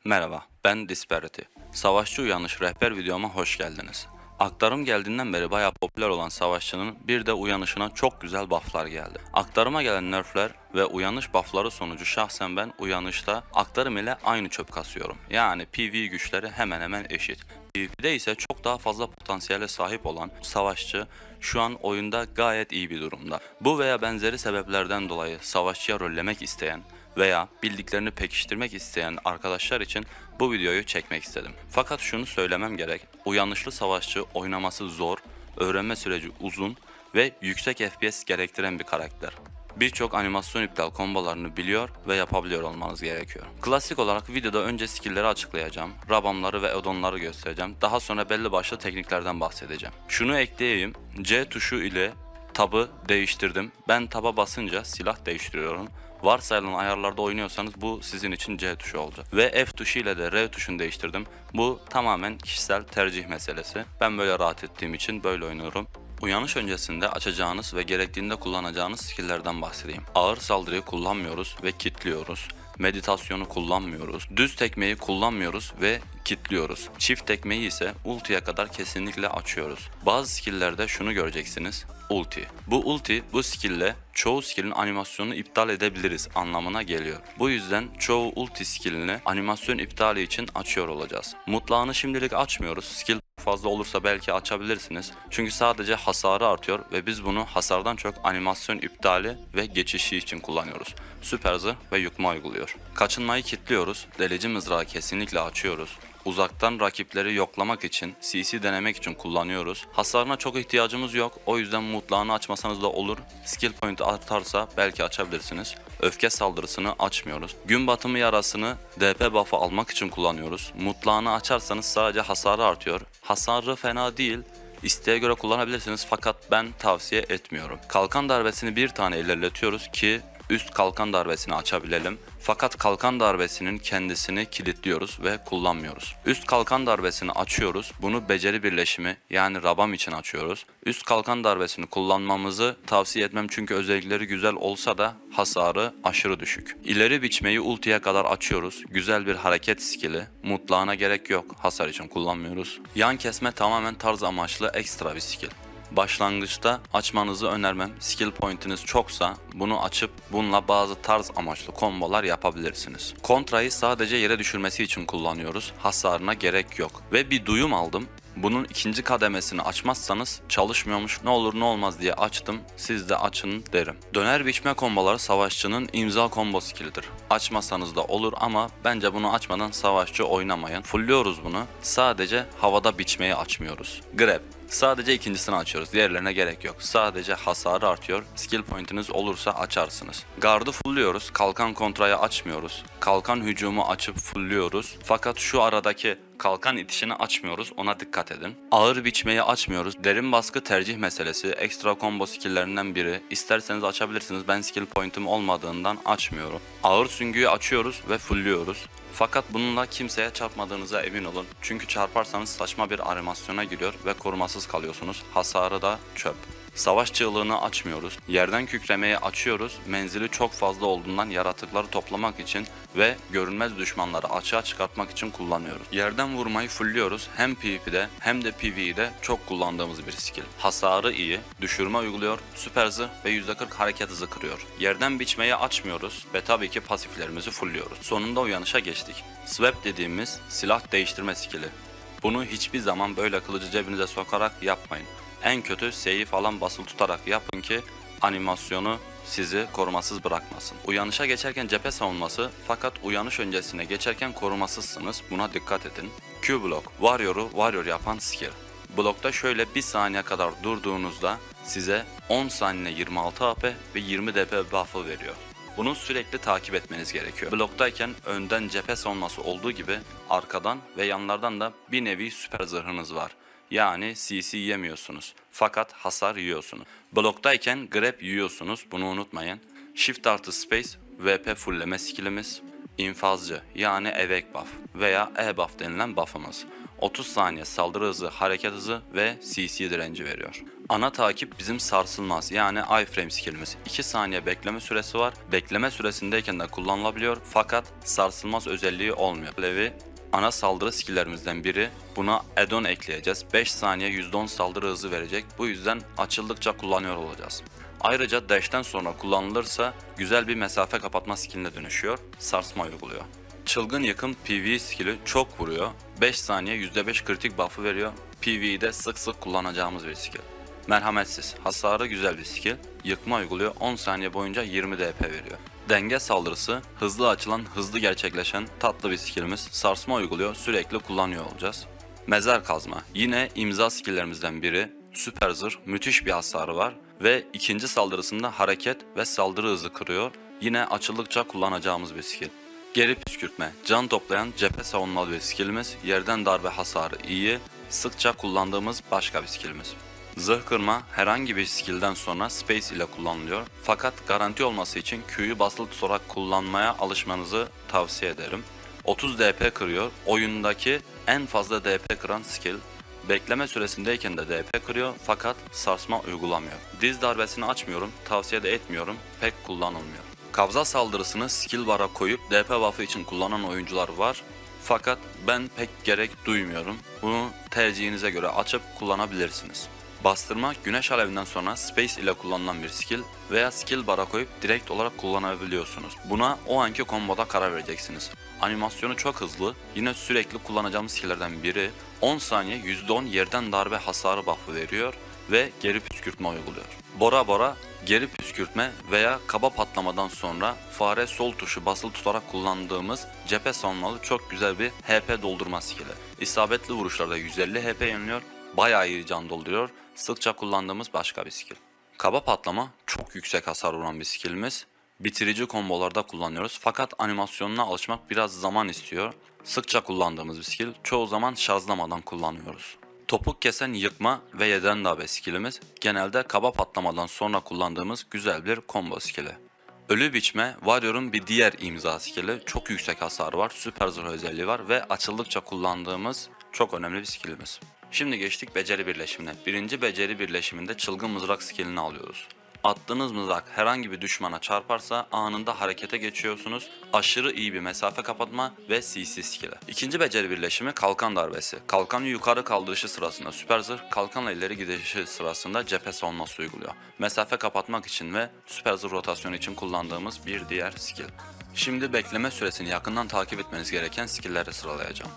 Merhaba, ben Disparity. Savaşçı Uyanış rehber videoma hoş geldiniz. Aktarım geldiğinden beri bayağı popüler olan Savaşçı'nın bir de uyanışına çok güzel bufflar geldi. Aktarıma gelen nerfler ve uyanış buffları sonucu şahsen ben uyanışta aktarım ile aynı çöp kasıyorum. Yani PvE güçleri hemen hemen eşit. PvP'de ise çok daha fazla potansiyele sahip olan Savaşçı şu an oyunda gayet iyi bir durumda. Bu veya benzeri sebeplerden dolayı Savaşçıya rollemek isteyen veya bildiklerini pekiştirmek isteyen arkadaşlar için bu videoyu çekmek istedim. Fakat şunu söylemem gerek, uyanışlı savaşçı oynaması zor, öğrenme süreci uzun ve yüksek FPS gerektiren bir karakter. Birçok animasyon iptal kombolarını biliyor ve yapabiliyor olmanız gerekiyor. Klasik olarak videoda önce skill'leri açıklayacağım, rabamları ve addonları göstereceğim, daha sonra belli başlı tekniklerden bahsedeceğim. Şunu ekleyeyim, C tuşu ile tabı değiştirdim. Ben taba basınca silah değiştiriyorum. Varsayılan ayarlarda oynuyorsanız bu sizin için C tuşu olacak. Ve F tuşu ile de R tuşunu değiştirdim. Bu tamamen kişisel tercih meselesi. Ben böyle rahat ettiğim için böyle oynuyorum. Uyanış öncesinde açacağınız ve gerektiğinde kullanacağınız skill'lerden bahsedeyim. Ağır saldırıyı kullanmıyoruz ve kitliyoruz. Meditasyonu kullanmıyoruz. Düz tekmeyi kullanmıyoruz ve kitliyoruz. Çift tekmeyi ise ultiye kadar kesinlikle açıyoruz. Bazı skill'lerde şunu göreceksiniz. Ulti. Bu ulti bu skill'le çoğu skill'in animasyonunu iptal edebiliriz anlamına geliyor. Bu yüzden çoğu ulti skill'ini animasyon iptali için açıyor olacağız. Mutlağını şimdilik açmıyoruz. Skill fazla olursa belki açabilirsiniz. Çünkü sadece hasarı artıyor ve biz bunu hasardan çok animasyon iptali ve geçişi için kullanıyoruz. Süper zırh ve yukma uyguluyor. Kaçınmayı kilitliyoruz. Delici mızrağı kesinlikle açıyoruz. Uzaktan rakipleri yoklamak için, CC denemek için kullanıyoruz. Hasarına çok ihtiyacımız yok. O yüzden mutlağını açmasanız da olur. Skill point artarsa belki açabilirsiniz. Öfke saldırısını açmıyoruz. Gün batımı yarasını DP buff'ı almak için kullanıyoruz. Mutlağını açarsanız sadece hasarı artıyor. Hasarı fena değil. İsteğe göre kullanabilirsiniz fakat ben tavsiye etmiyorum. Kalkan darbesini bir tane ilerletiyoruz ki üst kalkan darbesini açabilelim. Fakat kalkan darbesinin kendisini kilitliyoruz ve kullanmıyoruz. Üst kalkan darbesini açıyoruz. Bunu beceri birleşimi yani rabam için açıyoruz. Üst kalkan darbesini kullanmamızı tavsiye etmem çünkü özellikleri güzel olsa da hasarı aşırı düşük. İleri biçmeyi ultiye kadar açıyoruz. Güzel bir hareket skill'i. Mutlağına gerek yok. Hasar için kullanmıyoruz. Yan kesme tamamen tarz amaçlı ekstra bir skill. Başlangıçta açmanızı önermem. Skill point'iniz çoksa bunu açıp bununla bazı tarz amaçlı kombolar yapabilirsiniz. Kontrayı sadece yere düşürmesi için kullanıyoruz. Hasarına gerek yok. Ve bir duyum aldım. Bunun ikinci kademesini açmazsanız çalışmıyormuş, ne olur ne olmaz diye açtım, siz de açın derim. Döner biçme komboları savaşçının imza combo skillidir. Açmasanız da olur ama bence bunu açmadan savaşçı oynamayın. Fullliyoruz bunu, sadece havada biçmeyi açmıyoruz. Grab. Sadece ikincisini açıyoruz. Diğerlerine gerek yok. Sadece hasarı artıyor. Skill point'iniz olursa açarsınız. Gard'ı fullliyoruz. Kalkan kontrayı açmıyoruz. Kalkan hücumu açıp fullliyoruz. Fakat şu aradaki kalkan itişini açmıyoruz. Ona dikkat edin. Ağır biçmeyi açmıyoruz. Derin baskı tercih meselesi. Ekstra combo skill'lerinden biri. İsterseniz açabilirsiniz. Ben skill point'im olmadığından açmıyorum. Ağır süngüyü açıyoruz ve fullliyoruz. Fakat bununla kimseye çarpmadığınıza emin olun. Çünkü çarparsanız saçma bir animasyona giriyor ve korumasız kalıyorsunuz. Hasarı da çöp. Savaş çığlığını açmıyoruz. Yerden kükremeyi açıyoruz. Menzili çok fazla olduğundan yaratıkları toplamak için ve görünmez düşmanları açığa çıkartmak için kullanıyoruz. Yerden vurmayı fullliyoruz. Hem PvP'de hem de PvE'de çok kullandığımız bir skill. Hasarı iyi, düşürme uyguluyor, süper zırh ve %40 hareket hızı kırıyor. Yerden biçmeyi açmıyoruz ve tabii ki pasiflerimizi fullliyoruz. Sonunda uyanışa geçtik. Swap dediğimiz silah değiştirme skilli. Bunu hiçbir zaman böyle kılıcı cebinize sokarak yapmayın. En kötü S'yi falan basılı tutarak yapın ki animasyonu sizi korumasız bırakmasın. Uyanışa geçerken cephe savunması fakat uyanış öncesine geçerken korumasızsınız. Buna dikkat edin. Q-Block, Warrior'u Warrior yapan skill. Blokta şöyle 1 saniye kadar durduğunuzda size 10 saniye 26 AP ve 20 DP buff'ı veriyor. Bunu sürekli takip etmeniz gerekiyor. Bloktayken önden cephe savunması olduğu gibi arkadan ve yanlardan da bir nevi süper zırhınız var. Yani CC yemiyorsunuz fakat hasar yiyorsunuz. Bloktayken grab yiyorsunuz, bunu unutmayın. Shift artı space VP fullleme skillimiz. İnfazcı yani evake buff veya E buff denilen buff'ımız. 30 saniye saldırı hızı, hareket hızı ve CC direnci veriyor. Ana takip bizim sarsılmaz yani iframe skillimiz. 2 saniye bekleme süresi var. Bekleme süresindeyken de kullanılabiliyor fakat sarsılmaz özelliği olmuyor. Levi ana saldırı skilllerimizden biri. Buna add-on ekleyeceğiz. 5 saniye %10 saldırı hızı verecek. Bu yüzden açıldıkça kullanıyor olacağız. Ayrıca dash'ten sonra kullanılırsa güzel bir mesafe kapatma skilline dönüşüyor. Sarsma uyguluyor. Çılgın Yıkım PvE skill'i çok vuruyor. 5 saniye %5 kritik buff'ı veriyor. PvE'de sık sık kullanacağımız bir skill. Merhametsiz. Hasarı güzel bir skill. Yıkma uyguluyor. 10 saniye boyunca 20 DP veriyor. Denge saldırısı hızlı açılan, hızlı gerçekleşen tatlı bir skillimiz. Sarsma uyguluyor. Sürekli kullanıyor olacağız. Mezar Kazma. Yine imza skilllerimizden biri. Süper zırh. Müthiş bir hasarı var. Ve ikinci saldırısında hareket ve saldırı hızı kırıyor. Yine açıldıkça kullanacağımız bir skill. Geri püskürtme. Can toplayan cephe savunmalı bir skillimiz. Yerden darbe hasarı iyi. Sıkça kullandığımız başka bir skillimiz. Zırh kırma herhangi bir skill'den sonra space ile kullanılıyor. Fakat garanti olması için Q'yu basılı tutarak kullanmaya alışmanızı tavsiye ederim. 30 DP kırıyor. Oyundaki en fazla DP kıran skill. Bekleme süresindeyken de DP kırıyor fakat sarsma uygulamıyor. Diz darbesini açmıyorum, tavsiye de etmiyorum, pek kullanılmıyor. Kabza saldırısını skill bar'a koyup DP buff'ı için kullanan oyuncular var. Fakat ben pek gerek duymuyorum. Bunu tercihinize göre açıp kullanabilirsiniz. Bastırma güneş alevinden sonra space ile kullanılan bir skill veya skill bar'a koyup direkt olarak kullanabiliyorsunuz. Buna o anki komboda karar vereceksiniz. Animasyonu çok hızlı, yine sürekli kullanacağımız skilllerden biri. 10 saniye %10 yerden darbe hasarı buff'ı veriyor ve geri püskürtme uyguluyor. Bora Bora geri püskürtme veya kaba patlamadan sonra fare sol tuşu basılı tutarak kullandığımız cephe savunmalı çok güzel bir HP doldurma skilli. İsabetli vuruşlarda 150 HP yeniliyor, bayağı iyi can dolduruyor, sıkça kullandığımız başka bir skill. Kaba patlama çok yüksek hasar vuran bir skillimiz. Bitirici kombolarda kullanıyoruz fakat animasyonuna alışmak biraz zaman istiyor. Sıkça kullandığımız bir skill, çoğu zaman şarjlamadan kullanıyoruz. Topuk kesen yıkma ve yerden darbe skillimiz genelde kaba patlamadan sonra kullandığımız güzel bir combo skilli. Ölü biçme Warrior'un bir diğer imza skilli, çok yüksek hasarı var, süper zırh özelliği var ve açıldıkça kullandığımız çok önemli bir skillimiz. Şimdi geçtik beceri birleşimine. Birinci beceri birleşiminde çılgın mızrak skillini alıyoruz. Attığınız mızrak herhangi bir düşmana çarparsa anında harekete geçiyorsunuz. Aşırı iyi bir mesafe kapatma ve CC skill'i. İkinci beceri birleşimi kalkan darbesi. Kalkanı yukarı kaldırışı sırasında süper zırh, kalkanla ileri gidişi sırasında cephe savunması uyguluyor. Mesafe kapatmak için ve süper zırh rotasyonu için kullandığımız bir diğer skill. Şimdi bekleme süresini yakından takip etmeniz gereken skill'leri sıralayacağım.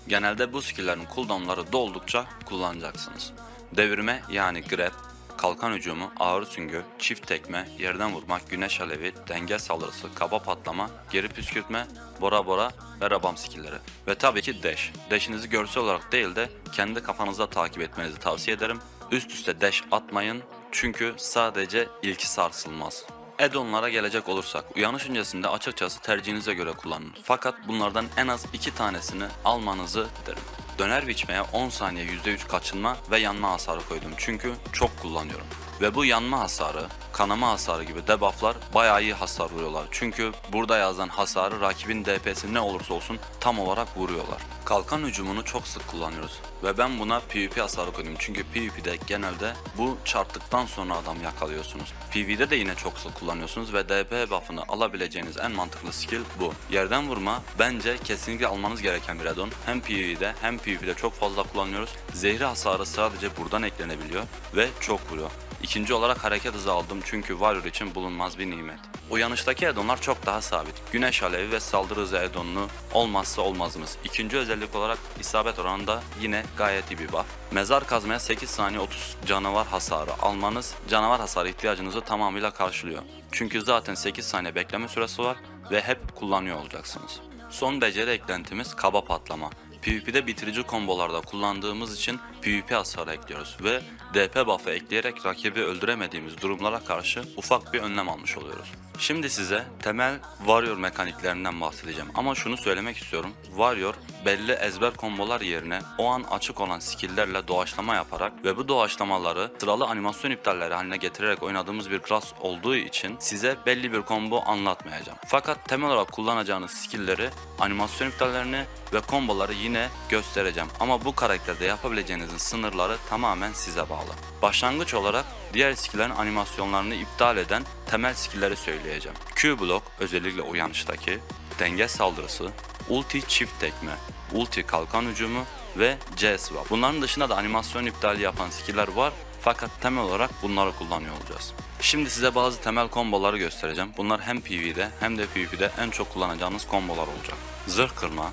Genelde bu skill'lerin cooldown'ları doldukça kullanacaksınız. Devirme yani grab, kalkan hücumu, ağır süngü, çift tekme, yerden vurmak, güneş alevi, denge saldırısı, kaba patlama, geri püskürtme, bora bora ve rabam skillleri. Ve tabii ki dash. Dash'inizi görsel olarak değil de kendi kafanızda takip etmenizi tavsiye ederim. Üst üste dash atmayın çünkü sadece ilki sarsılmaz. Add-on'lara gelecek olursak, uyanış öncesinde açıkçası tercihinize göre kullanın. Fakat bunlardan en az 2 tanesini almanızı derim. Döner biçmeye 10 saniye %3 kaçınma ve yanma hasarı koydum çünkü çok kullanıyorum. Ve bu yanma hasarı, kanama hasarı gibi debufflar bayağı iyi hasar vuruyorlar. Çünkü burada yazan hasarı rakibin DP'si ne olursa olsun tam olarak vuruyorlar. Kalkan hücumunu çok sık kullanıyoruz ve ben buna PvP hasarı koydum çünkü PvP'de genelde bu çarptıktan sonra adam yakalıyorsunuz. PvE'de de yine çok sık kullanıyorsunuz ve DP buff'ını alabileceğiniz en mantıklı skill bu. Yerden vurma bence kesinlikle almanız gereken bir add-on. Hem PvE'de hem PvP'de çok fazla kullanıyoruz. Zehri hasarı sadece buradan eklenebiliyor ve çok vuruyor. İkinci olarak hareket hızı aldım çünkü Warrior için bulunmaz bir nimet. Uyanıştaki add-onlar çok daha sabit. Güneş alevi ve saldırı hızı add-onunu olmazsa olmazımız. İkinci özellik olarak isabet oranı da yine gayet iyi bir buff. Mezar kazmaya 8 saniye 30 canavar hasarı almanız canavar hasarı ihtiyacınızı tamamıyla karşılıyor. Çünkü zaten 8 saniye bekleme süresi var ve hep kullanıyor olacaksınız. Son beceri eklentimiz kaba patlama. PvP'de bitirici kombolarda kullandığımız için PvP hasarı ekliyoruz ve DP buff'ı ekleyerek rakibi öldüremediğimiz durumlara karşı ufak bir önlem almış oluyoruz. Şimdi size temel Warrior mekaniklerinden bahsedeceğim. Ama şunu söylemek istiyorum. Warrior belli ezber kombolar yerine o an açık olan skill'lerle doğaçlama yaparak ve bu doğaçlamaları sıralı animasyon iptalleri haline getirerek oynadığımız bir klas olduğu için size belli bir combo anlatmayacağım. Fakat temel olarak kullanacağınız skill'leri, animasyon iptallerini ve komboları yine göstereceğim. Ama bu karakterde yapabileceğinizin sınırları tamamen size bağlı. Başlangıç olarak diğer skill'lerin animasyonlarını iptal eden temel skill'leri söyleyeceğim. Q blok, özellikle uyanıştaki, denge saldırısı, ulti çift tekme, ulti kalkan hücumu ve C swap. Bunların dışında da animasyon iptali yapan skill'ler var. Fakat temel olarak bunları kullanıyor olacağız. Şimdi size bazı temel komboları göstereceğim. Bunlar hem PvE'de hem de PvP'de en çok kullanacağınız kombolar olacak. Zırh kırma,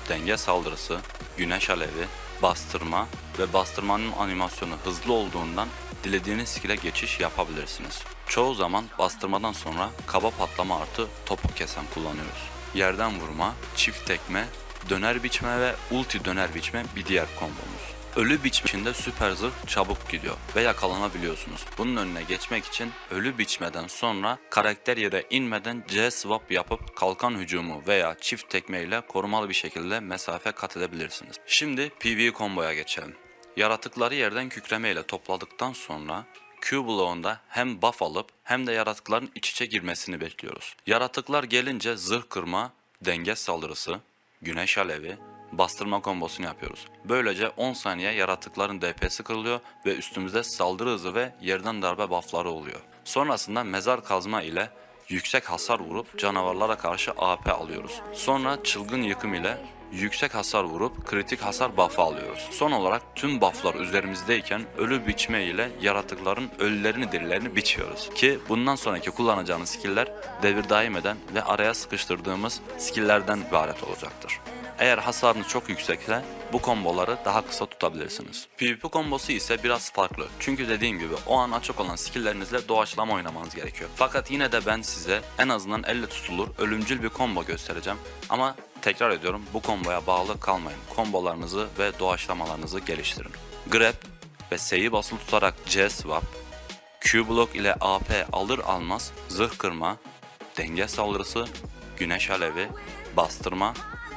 denge saldırısı, güneş alevi, bastırma ve bastırmanın animasyonu hızlı olduğundan dilediğiniz skill'e geçiş yapabilirsiniz. Çoğu zaman bastırmadan sonra kaba patlama artı topuk kesen kullanıyoruz. Yerden vurma, çift tekme, döner biçme ve ulti döner biçme bir diğer kombomuz. Ölü biçiminde süper zırh çabuk gidiyor ve yakalanabiliyorsunuz. Bunun önüne geçmek için ölü biçmeden sonra karakter yere inmeden C swap yapıp kalkan hücumu veya çift tekme ile korumalı bir şekilde mesafe kat edebilirsiniz. Şimdi PvE komboya geçelim. Yaratıkları yerden kükreme ile topladıktan sonra Q bloğunda hem buff alıp hem de yaratıkların iç içe girmesini bekliyoruz. Yaratıklar gelince zırh kırma, denge saldırısı, güneş alevi, bastırma kombosunu yapıyoruz. Böylece 10 saniye yaratıkların DP'si kırılıyor ve üstümüzde saldırı hızı ve yerden darbe buffları oluyor. Sonrasında mezar kazma ile yüksek hasar vurup canavarlara karşı AP alıyoruz. Sonra çılgın yıkım ile yüksek hasar vurup kritik hasar buff'ı alıyoruz. Son olarak tüm buff'lar üzerimizdeyken ölü biçme ile yaratıkların ölülerini dirilerini biçiyoruz. Ki bundan sonraki kullanacağımız skill'ler devir daim eden ve araya sıkıştırdığımız skill'lerden ibaret olacaktır. Eğer hasarınız çok yüksekse bu komboları daha kısa tutabilirsiniz. PvP kombosu ise biraz farklı. Çünkü dediğim gibi o an açık olan skilllerinizle doğaçlama oynamanız gerekiyor. Fakat yine de ben size en azından elle tutulur ölümcül bir combo göstereceğim. Ama tekrar ediyorum, bu komboya bağlı kalmayın. Kombolarınızı ve doğaçlamalarınızı geliştirin. Grab ve S'yi basılı tutarak C swap, Q blok ile AP alır almaz zırh kırma, denge saldırısı, güneş alevi, bastırma,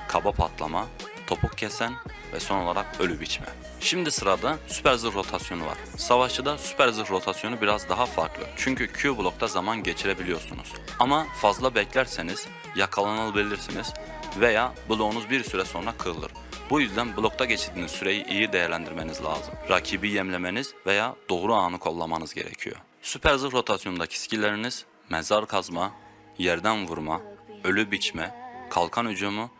kaba patlama, topuk kesen ve son olarak ölü biçme. Şimdi sırada süper zırh rotasyonu var. Savaşçıda süper zırh rotasyonu biraz daha farklı. Çünkü Q blokta zaman geçirebiliyorsunuz. Ama fazla beklerseniz yakalanabilirsiniz veya bloğunuz bir süre sonra kırılır. Bu yüzden blokta geçirdiğiniz süreyi iyi değerlendirmeniz lazım. Rakibi yemlemeniz veya doğru anı kollamanız gerekiyor. Süper zırh rotasyonundaki skillleriniz mezar kazma, yerden vurma, ölü biçme, kalkan hücumu,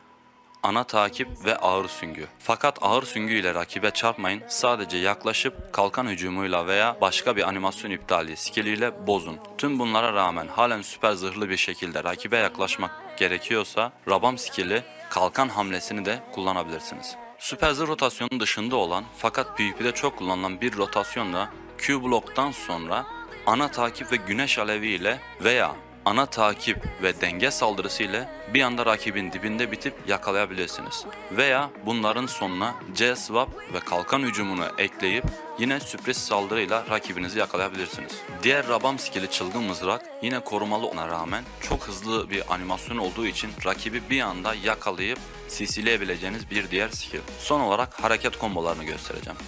ana takip ve ağır süngü. Fakat ağır süngü ile rakibe çarpmayın. Sadece yaklaşıp kalkan hücumuyla veya başka bir animasyon iptali skilliyle bozun. Tüm bunlara rağmen halen süper zırhlı bir şekilde rakibe yaklaşmak gerekiyorsa Rabam skilli kalkan hamlesini de kullanabilirsiniz. Süper zırh rotasyonun dışında olan fakat PvP'de çok kullanılan bir rotasyonla Q bloktan sonra ana takip ve güneş alevi ile veya ana takip ve denge saldırısı ile bir anda rakibin dibinde bitip yakalayabilirsiniz. Veya bunların sonuna C swap ve kalkan hücumunu ekleyip yine sürpriz saldırıyla rakibinizi yakalayabilirsiniz. Diğer Rabam skill'i çılgın mızrak yine korumalı ona rağmen çok hızlı bir animasyon olduğu için rakibi bir anda yakalayıp CC'leyebileceğiniz bir diğer skill. Son olarak hareket kombolarını göstereceğim.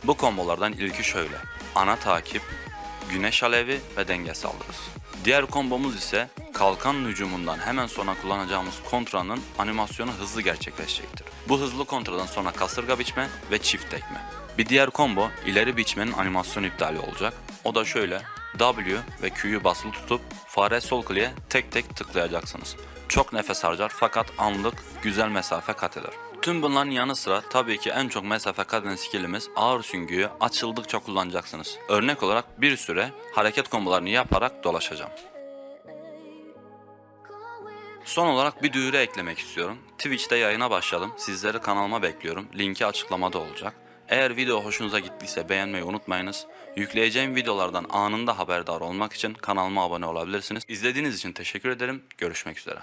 Bu kombolardan ilki şöyle: ana takip, güneş alevi ve denge saldırısı. Diğer kombomuz ise kalkan hücumundan hemen sonra kullanacağımız kontranın animasyonu hızlı gerçekleşecektir. Bu hızlı kontradan sonra kasırga biçme ve çift tekme. Bir diğer combo ileri biçmenin animasyon iptali olacak. O da şöyle: W ve Q'yu basılı tutup fare sol kliğe tek tek tıklayacaksınız. Çok nefes harcar fakat anlık güzel mesafe kat eder. Tüm bunların yanı sıra tabii ki en çok mesafe kat eden skillimiz ağır süngüyü açıldıkça kullanacaksınız. Örnek olarak bir süre hareket kombolarını yaparak dolaşacağım. Son olarak bir duyuru eklemek istiyorum. Twitch'te yayına başladım. Sizleri kanalıma bekliyorum. Linki açıklamada olacak. Eğer video hoşunuza gittiyse beğenmeyi unutmayınız. Yükleyeceğim videolardan anında haberdar olmak için kanalıma abone olabilirsiniz. İzlediğiniz için teşekkür ederim. Görüşmek üzere.